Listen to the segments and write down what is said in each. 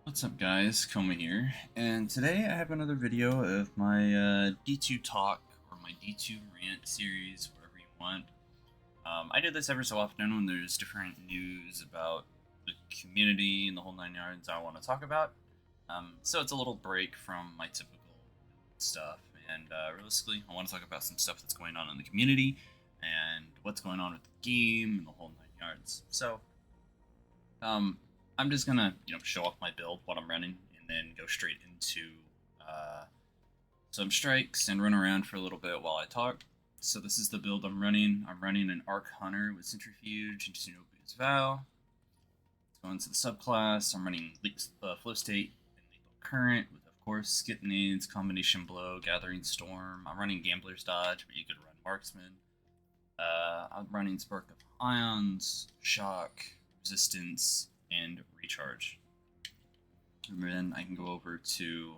What's up guys, Koma here, and today I have another video of my D2 talk, or my D2 rant series, whatever you want. I do this every so often when there's different news about the community and the whole 9 yards I want to talk about. So it's a little break from my typical stuff, and realistically I want to talk about some stuff that's going on in the community, and what's going on with the game, and the whole 9 yards. So, I'm just gonna, show off my build, what I'm running, and then go straight into some strikes and run around for a little bit while I talk. So this is the build I'm running. I'm running an Arc Hunter with Centrifuge and Shinobu's Vow. Let's go into the subclass. I'm running Flow State and Lethal Current with, of course, Skip Nades, Combination Blow, Gathering Storm. I'm running Gambler's Dodge, but you could run Marksman. I'm running Spark of Ions, Shock, Resistance, and Recharge. And then I can go over to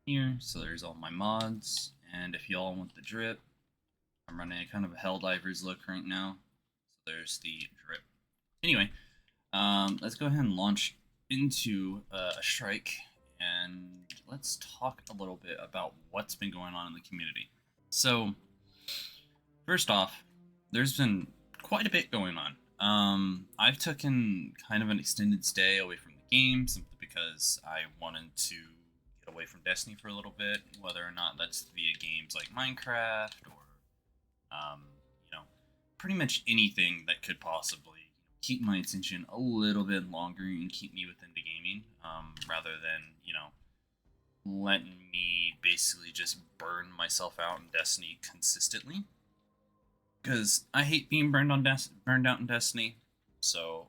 here, so there's all my mods, and if y'all want the drip, I'm running a kind of a Helldivers look right now, so there's the drip. Anyway, let's go ahead and launch into a strike, and let's talk a little bit about what's been going on in the community. So, first off, there's been quite a bit going on. I've taken kind of an extended stay away from the game simply because I wanted to get away from Destiny for a little bit, whether or not that's via games like Minecraft or, pretty much anything that could possibly keep my attention a little bit longer and keep me within the gaming, rather than, letting me basically just burn myself out in Destiny consistently. Because I hate being burned out in Destiny, so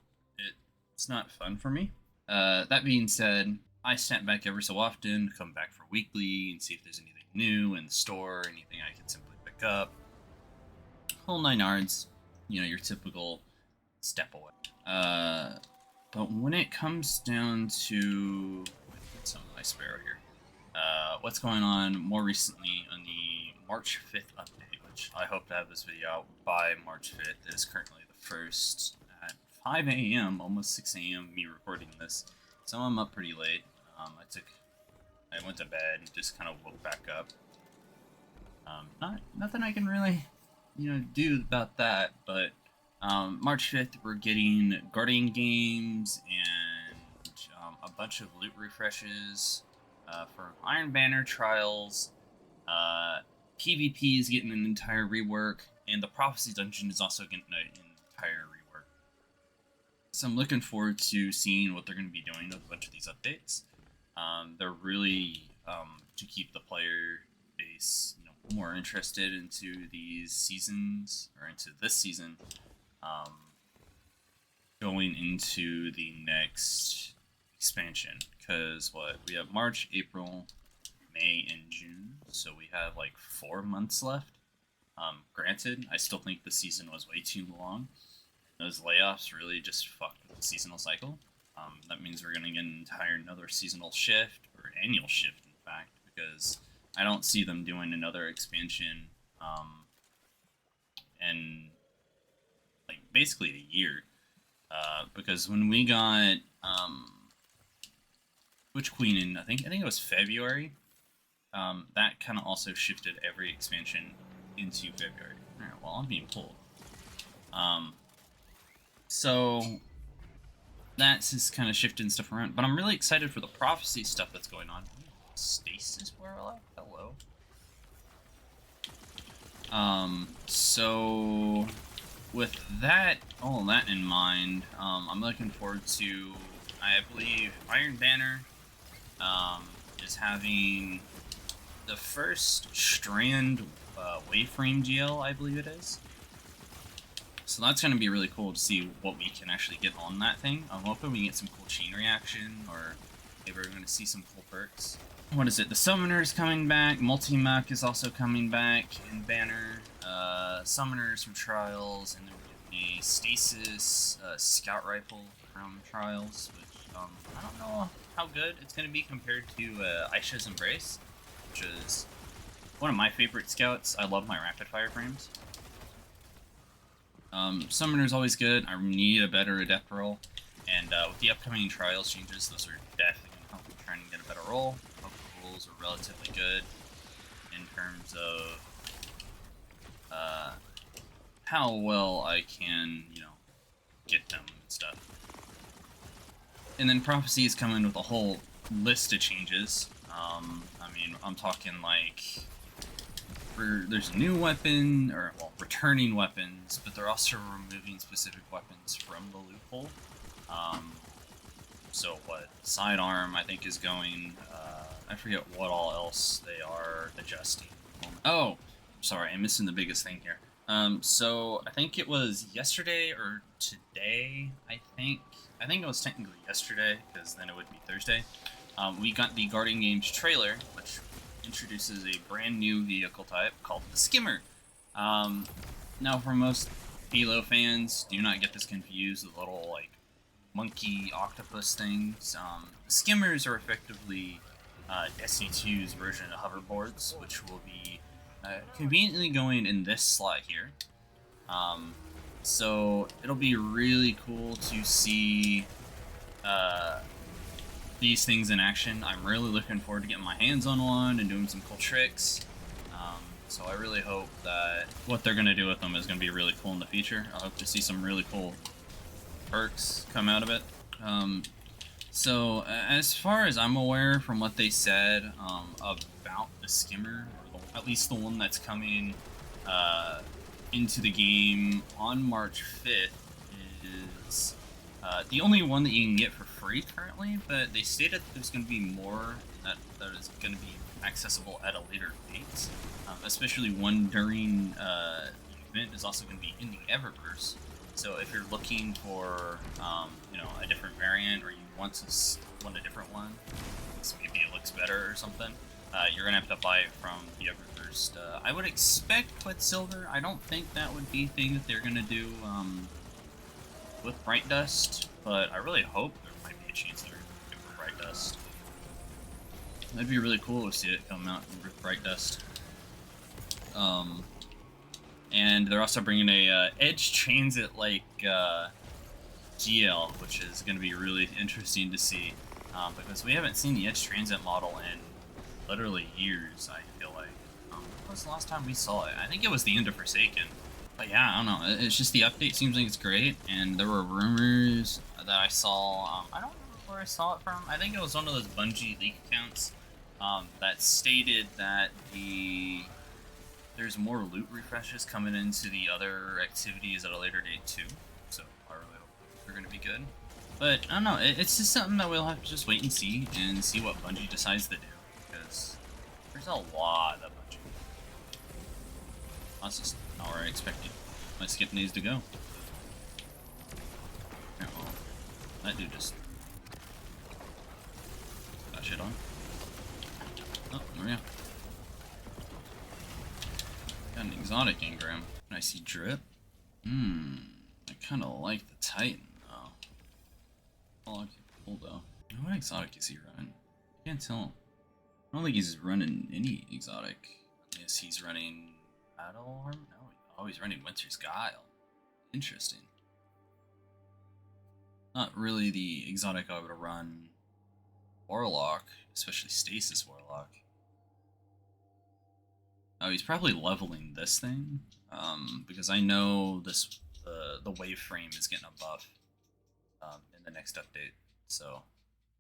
it's not fun for me. That being said, I snap back every so often, come back for weekly, and see if there's anything new in the store, anything I can simply pick up. Whole 9 yards, your typical step away. But when it comes down to some of my sparrow here, what's going on more recently on the March 5th update, which I hope to have this video out by March 5th. It is currently the 1st at 5 a.m., almost 6 a.m. me recording this. So I'm up pretty late. I went to bed and just kind of woke back up. Nothing I can really, do about that, but March 5th we're getting Guardian games and a bunch of loot refreshes for Iron Banner trials. PvP is getting an entire rework, and the Prophecy Dungeon is also getting an entire rework. So I'm looking forward to seeing what they're going to be doing with a bunch of these updates. They're really to keep the player base, more interested into these seasons, or into this season, going into the next expansion. Because we have March, April, May, and June, so we have like 4 months left. Granted, I still think the season was way too long. Those layoffs really just fucked with the seasonal cycle. That means we're gonna get an entire another seasonal shift, or annual shift in fact, because I don't see them doing another expansion in like basically a year. Because when we got Witch Queen in I think it was February, that kind of also shifted every expansion into February. Alright, well, I'm being pulled. So that's just kind of shifting stuff around. But I'm really excited for the prophecy stuff that's going on. Stasis Warlock? Hello. So with that, all that in mind, I'm looking forward to, I believe, Iron Banner is having the first Strand Wayframe GL, I believe it is. So that's going to be really cool to see what we can actually get on that thing. I'm hoping we get some cool chain reaction, or maybe we're going to see some cool perks. What is it? The Summoner is coming back. Multi-Mech is also coming back in Banner. Summoners from Trials, and then we're getting a Stasis Scout Rifle from Trials, which I don't know how good it's going to be compared to Aisha's Embrace, which is one of my favorite scouts. I love my rapid fire frames. Summoner is always good. I need a better Adept roll, and with the upcoming Trials changes, those are definitely trying to get a better roll. Hope the rolls are relatively good in terms of how well I can, get them and stuff. And then Prophecy is coming with a whole list of changes. I mean, I'm talking like there's a new weapon, or well, returning weapons, but they're also removing specific weapons from the loophole. So what sidearm I think is going. I forget what all else they are adjusting. Oh, sorry, I'm missing the biggest thing here. So I think it was yesterday or today. I think it was technically yesterday, because then it would be Thursday. We got the Guardian Games trailer, which introduces a brand new vehicle type called the Skimmer. Now, for most Halo fans, do not get this confused with little like monkey octopus things. Skimmers are effectively Destiny 2's version of hoverboards, which will be conveniently going in this slot here. So it'll be really cool to see these things in action. I'm really looking forward to getting my hands on one and doing some cool tricks. So I really hope that what they're going to do with them is going to be really cool in the future. I hope to see some really cool perks come out of it. So as far as I'm aware from what they said about the Skimmer, or at least the one that's coming into the game on March 5th, is the only one that you can get for free currently, but they stated there's going to be more that is going to be accessible at a later date, especially one during the event is also going to be in the Eververse. So if you're looking for a different variant, or you want a different one, maybe it looks better or something, you're gonna have to buy it from the Eververse. I would expect Quicksilver. I don't think that would be a thing that they're gonna do with Bright Dust, but I really hope there might be a chance they're gonna do it for Bright Dust. That'd be really cool to see it come out with Bright Dust. And they're also bringing a Edge Transit-like GL, which is going to be really interesting to see, because we haven't seen the Edge Transit model in literally years, I feel like. When was the last time we saw it? I think it was the end of Forsaken. But yeah, I don't know, it's just the update seems like it's great, and there were rumors that I saw, I don't remember where I saw it from. I think it was one of those Bungie leak accounts that stated that there's more loot refreshes coming into the other activities at a later date too, so I really hope they're going to be good. But I don't know, it's just something that we'll have to just wait and see what Bungie decides to do, because there's a lot of Bungie. That's just not where I expected my skip needs to go. Yeah, well, that dude just got shit on. Oh, there we go. Got an exotic engram. I see drip. I kind of like the Titan though. Oh, cool though. What exotic is he running? I can't tell. I don't think he's running any exotic. Yes, he's running Battle Armor? No, he's running Winter's Guile. Interesting. Not really the exotic I would run Warlock, especially Stasis Warlock. Oh, he's probably leveling this thing, because I know this the wave frame is getting a buff in the next update, so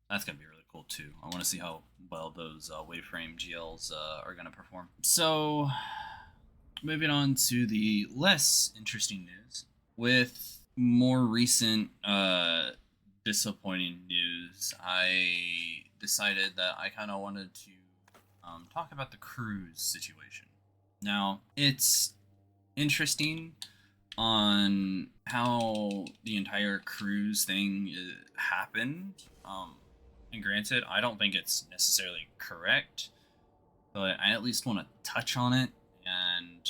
that's gonna be really cool too. I want to see how well those wave frame GLs are gonna perform. So, moving on to the less interesting news, with more recent disappointing news, I decided that I kind of wanted to talk about the Cruz situation. Now, it's interesting on how the entire Cruz thing happened. And granted, I don't think it's necessarily correct, but I at least want to touch on it and,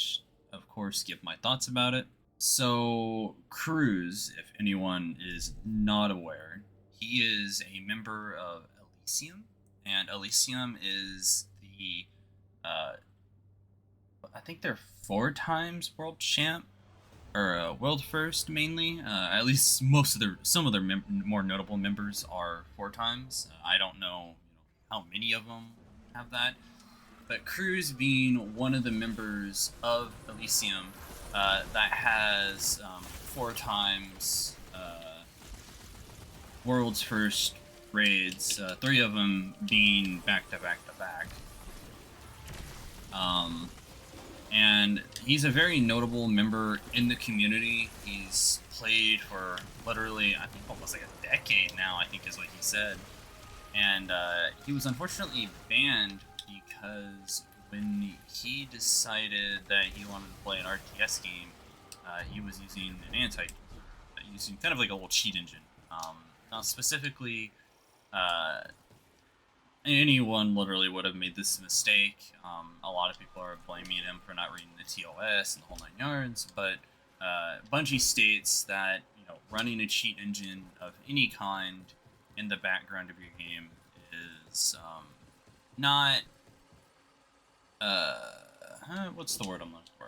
of course, give my thoughts about it. So, Cruz, if anyone is not aware, he is a member of Elysium, and Elysium is the I think they're 4 times world champ, or world first mainly. At least some of their more notable members are 4 times. I don't know, how many of them have that. But Cruz being one of the members of Elysium that has 4 times world's first raids, 3 of them being back to back to back. And he's a very notable member in the community. He's played for literally, I think, almost like a decade now, I think is what he said. And he was unfortunately banned because when he decided that he wanted to play an RTS game, he was using an using kind of like a little cheat engine. Now specifically, anyone literally would have made this mistake. A lot of people are blaming him for not reading the TOS and the whole 9 yards, but Bungie states that running a cheat engine of any kind in the background of your game is not what's the word I'm looking for?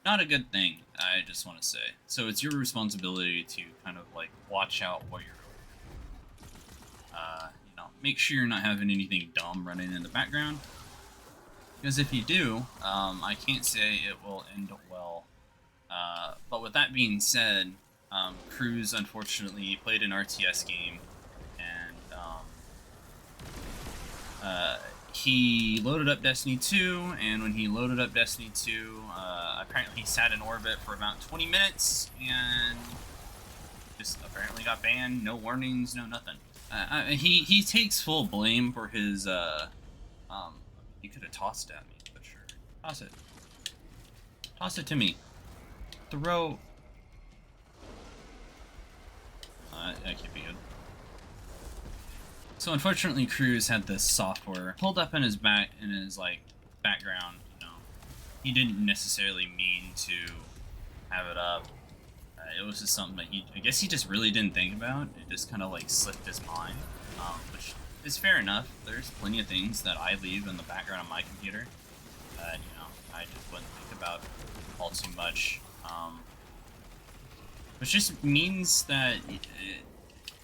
Not a good thing, I just want to say. So it's your responsibility to kind of like watch out what you're make sure you're not having anything dumb running in the background, because if you do, I can't say it will end well. But with that being said, Cruz unfortunately played an RTS game, and he loaded up Destiny 2, and when he loaded up Destiny 2, apparently he sat in orbit for about 20 minutes, and just apparently got banned, no warnings, no nothing. He takes full blame for his, he could have tossed it at me, but sure. Toss it. Toss it to me. Throw. That can't be good. So unfortunately, Cruz had this software pulled up in his background. He didn't necessarily mean to have it up. It was just something that I guess he just really didn't think about. It just kind of like slipped his mind, which is fair enough. There's plenty of things that I leave in the background of my computer that, I just wouldn't think about all too much. Which just means that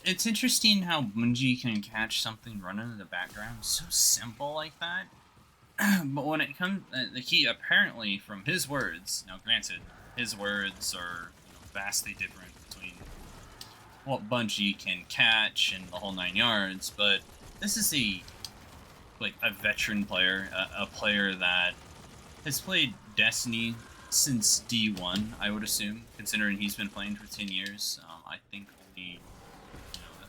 it's interesting how Bungie can catch something running in the background so simple like that. But when it comes, he apparently, from his words, now granted, his words are vastly different between what Bungie can catch and the whole 9 yards, but this is a veteran player, a player that has played Destiny since D1, I would assume, considering he's been playing for 10 years. I think only,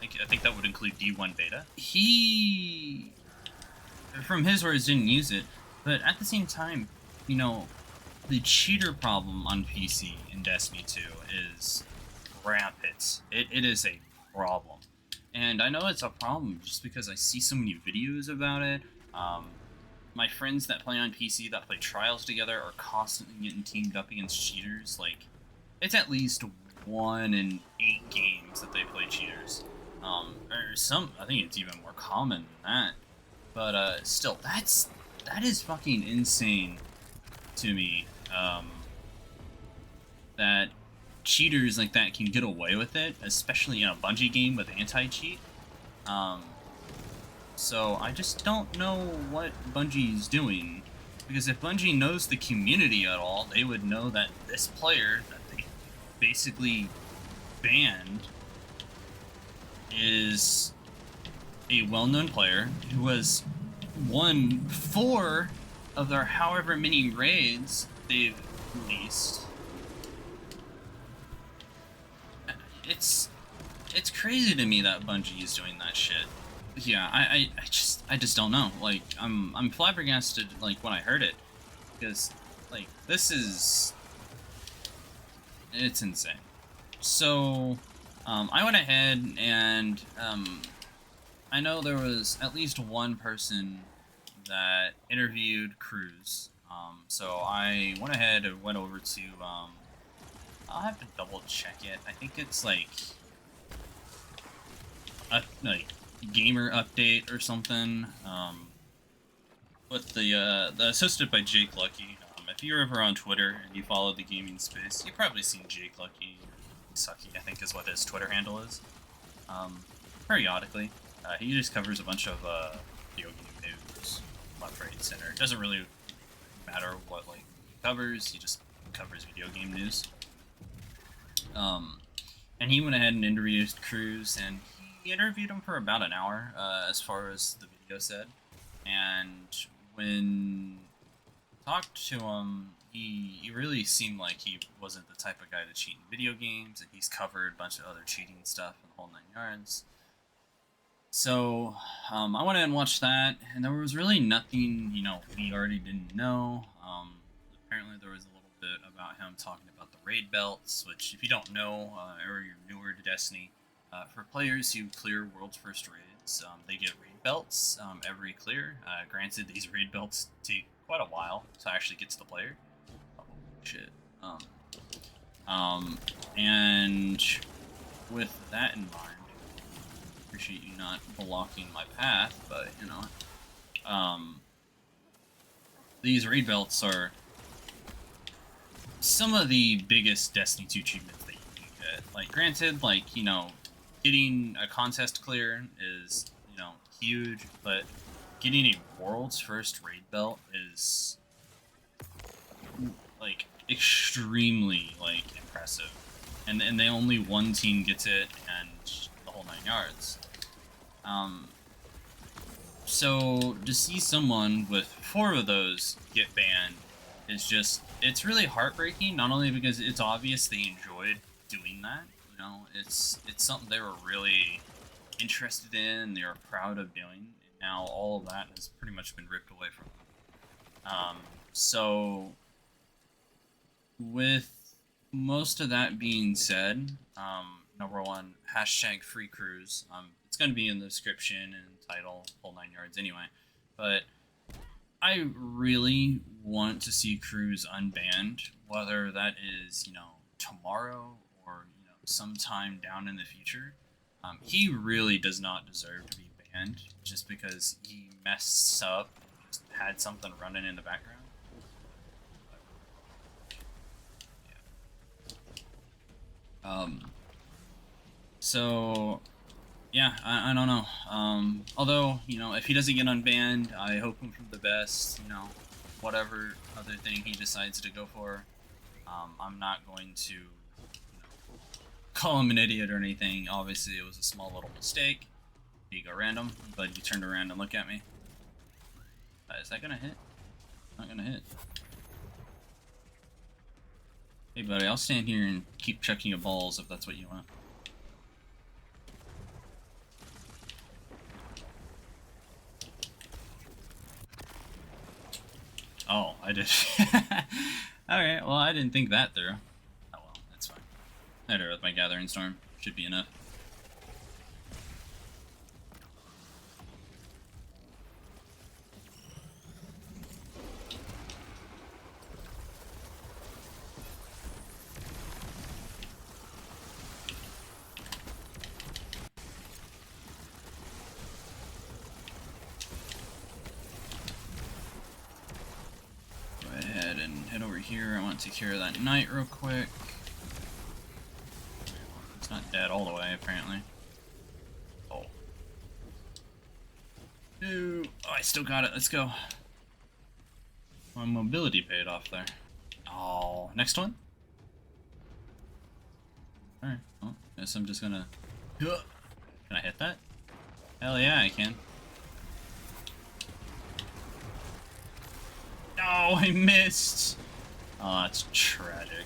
I think that would include D1 beta. He, from his words, didn't use it, but at the same time, the cheater problem on PC in Destiny 2 is rampant. It is a problem. And I know it's a problem just because I see so many videos about it. My friends that play on PC, that play Trials together, are constantly getting teamed up against cheaters. Like, it's at least 1 in 8 games that they play cheaters. Or I think it's even more common than that. But still, that is fucking insane to me. That cheaters like that can get away with it, especially in a Bungie game with anti-cheat. So I just don't know what Bungie's doing, because if Bungie knows the community at all, they would know that this player that they basically banned is a well-known player who has won 4 of their however many raids they've released. It's crazy to me that Bungie is doing that shit. Yeah, I just don't know. Like, I'm flabbergasted, like, when I heard it, because, like, it's insane. So, I went ahead and, I know there was at least one person that interviewed Cruz, so I went ahead and went over to, I'll have to double check it. I think it's like gamer update or something. With that's hosted by Jake Lucky. If you're ever on Twitter and you follow the gaming space, you've probably seen Jake Lucky, or Sucky, I think is what his Twitter handle is. Periodically, he just covers a bunch of video game news, left, right, center. It doesn't really matter what like he covers. He just covers video game news. And he went ahead and interviewed Cruz, and he interviewed him for about an hour, as far as the video said. And when I talked to him, he really seemed like he wasn't the type of guy to cheat in video games, and he's covered a bunch of other cheating stuff in the whole 9 yards. So I went in and watched that, and there was really nothing, we already didn't know. Apparently there was a little bit about him talking about the raid belts, which if you don't know, or you're newer to Destiny, for players who clear World's First Raids, they get raid belts every clear. Granted, these raid belts take quite a while to actually get to the player. Oh, shit. And with that in mind, appreciate you not blocking my path, but these raid belts are some of the biggest Destiny 2 achievements that you can get. Like, granted, getting a contest clear is, huge, but getting a world's first raid belt is, extremely, impressive. And they only one team gets it, and the whole 9 yards. So to see someone with 4 of those get banned is just, it's really heartbreaking, not only because it's obvious they enjoyed doing that, it's something they were really interested in, they were proud of doing, and now all of that has pretty much been ripped away from them. So with most of that being said, number one, hashtag FreeCruz. It's going to be in the description and title, whole 9 yards anyway. But I really want to see Cruz unbanned, whether that is, tomorrow or, sometime down in the future. He really does not deserve to be banned just because he messed up and just had something running in the background. So, yeah, I don't know. Although, if he doesn't get unbanned, I hope him for the best, whatever other thing he decides to go for. I'm not going to call him an idiot or anything. Obviously, it was a small little mistake. You go random, but you turned around and look at me. Is that gonna hit? Not gonna hit. Hey buddy, I'll stand here and keep chucking your balls if that's what you want. Oh, I did. Alright, well I didn't think that through. Oh well, that's fine. I had it with my Gathering Storm. Should be enough. Head over here. I want to take care of that knight real quick. It's not dead all the way, apparently. Oh. Ooh. Oh, I still got it. Let's go. My mobility paid off there. Oh, next one? Alright, well, guess I'm just gonna... Can I hit that? Hell yeah, I can. Oh, I missed! Oh, that's tragic.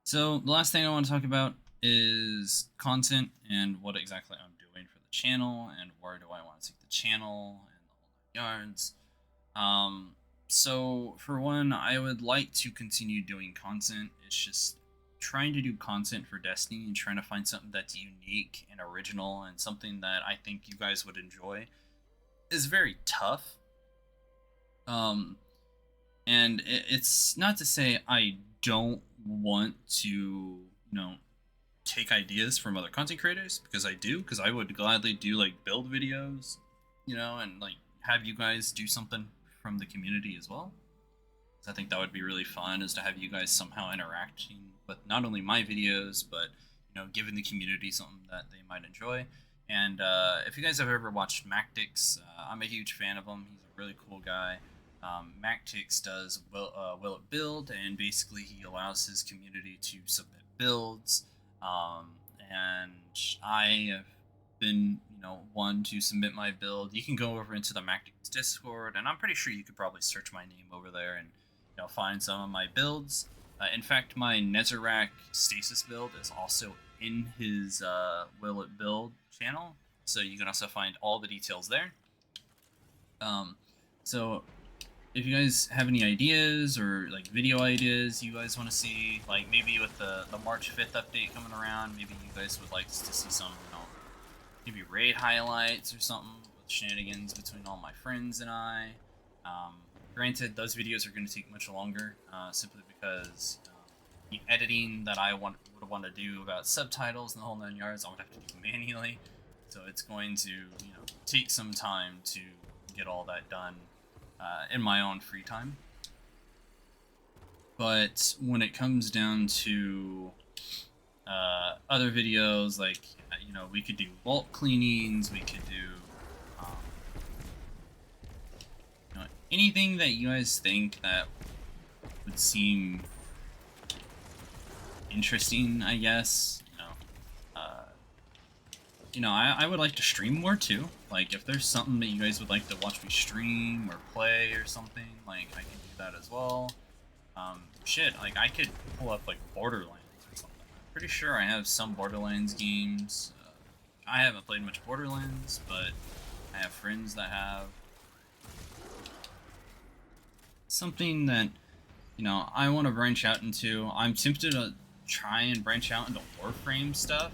So, the last thing I want to talk about is content and what exactly I'm doing for the channel and where do I want to take the channel and the whole 9 yards. So, for one, I would like to continue doing content. It's just trying to do content for Destiny and trying to find something that's unique and original and something that I think you guys would enjoy is very tough. And it's not to say I don't want to, take ideas from other content creators, because I do, because I would gladly do, build videos, and, have you guys do something from the community as well. Because I think that would be really fun, is to have you guys somehow interacting with not only my videos, but, giving the community something that they might enjoy. And if you guys have ever watched Mactix, I'm a huge fan of him. He's a really cool guy. Mactix does Will It Build, and basically he allows his community to submit builds. And I have been, one to submit my build. You can go over into the Mactix Discord, and I'm pretty sure you could probably search my name over there and find some of my builds. In fact, my Nezarec Stasis build is also in his Will It Build channel, so you can also find all the details there. So if you guys have any ideas or like video ideas you guys want to see, like maybe with the March 5th update coming around, maybe you guys would like to see some, maybe raid highlights or something with shenanigans between all my friends and I. Granted, those videos are going to take much longer, simply because the editing that I would want to do about subtitles and the whole 9 yards, I would have to do manually. So it's going to, take some time to get all that done in my own free time. But when it comes down to other videos, like, we could do vault cleanings, we could do anything that you guys think that would seem interesting, I guess. I would like to stream more too. Like, if there's something that you guys would like to watch me stream or play or something, like, I can do that as well. Like, I could pull up, like, Borderlands or something. I'm pretty sure I have some Borderlands games. I haven't played much Borderlands, but I have friends that have. Something that, I want to branch out into. I'm tempted to try and branch out into Warframe stuff.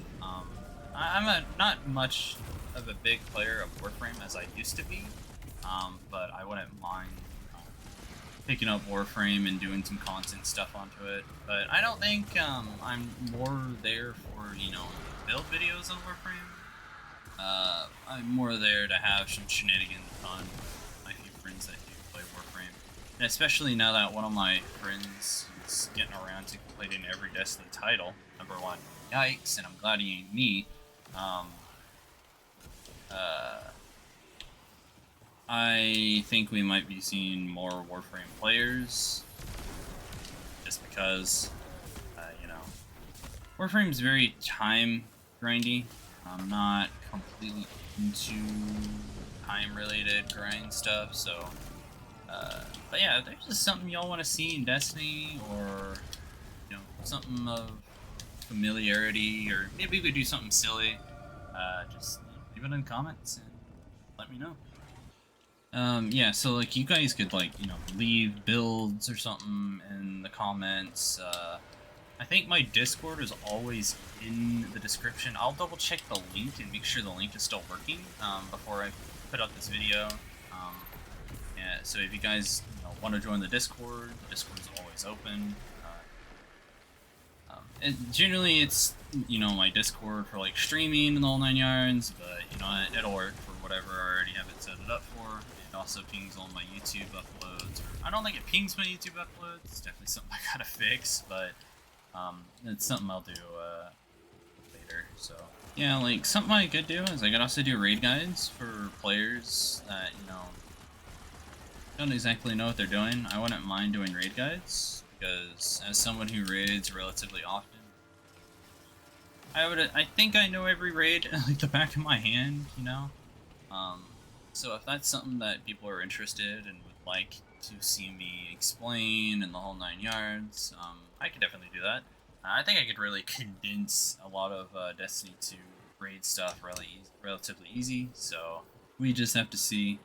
I'm not much of a big player of Warframe as I used to be, but I wouldn't mind picking up Warframe and doing some content stuff onto it. But I don't think I'm more there for, build videos on Warframe. I'm more there to have some shenanigans on my few friends that do play Warframe. And especially now that one of my friends is getting around to completing every Destiny title, number one, yikes, and I'm glad he ain't me. I think we might be seeing more Warframe players, just because, Warframe's very time grindy. I'm not completely into time-related grind stuff, so, but yeah, if there's just something y'all want to see in Destiny, or, something of familiarity, or maybe we could do something silly, just leave it in comments and let me know. Yeah, so like you guys could like, leave builds or something in the comments. I think my Discord is always in the description. I'll double check the link and make sure the link is still working before I put up this video. Yeah, so if you guys want to join the Discord is always open. And generally it's, my Discord for like streaming and the whole 9 yards, but it'll work for whatever I already have it set it up for. It also pings all my YouTube uploads. I don't think it pings my YouTube uploads. It's definitely something I gotta fix, but it's something I'll do later. So yeah, like something I could do is I could also do raid guides for players that don't exactly know what they're doing. I wouldn't mind doing raid guides, because as someone who raids relatively often, I think I know every raid like the back of my hand, so if that's something that people are interested and would like to see me explain and the whole 9 yards, I could definitely do that. I think I could really condense a lot of Destiny 2 raid stuff relatively easy, so we just have to see.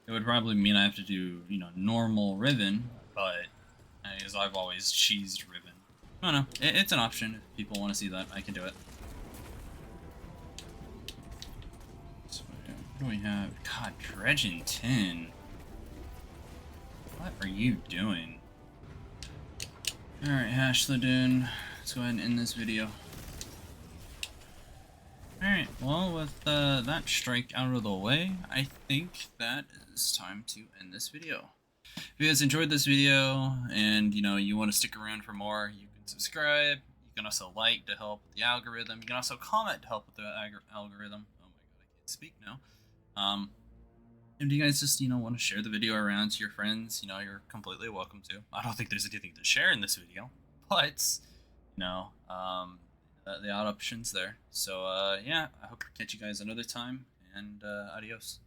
It would probably mean I have to do, normal Riven, but as I've always cheesed Riven. I don't know, it's an option. If people want to see that, I can do it. So, what do we have? God, Dredgen 10. What are you doing? Alright, Hash Ladoon. Let's go ahead and end this video. Alright, well, with that strike out of the way, I think that is time to end this video. If you guys enjoyed this video and, you want to stick around for more, you can subscribe. You can also like to help with the algorithm. You can also comment to help with the algorithm. Oh my god, I can't speak now. And do you guys just, want to share the video around to your friends? You're completely welcome to. I don't think there's anything to share in this video, but, the odd option's there. So, yeah, I hope to catch you guys another time, and adios.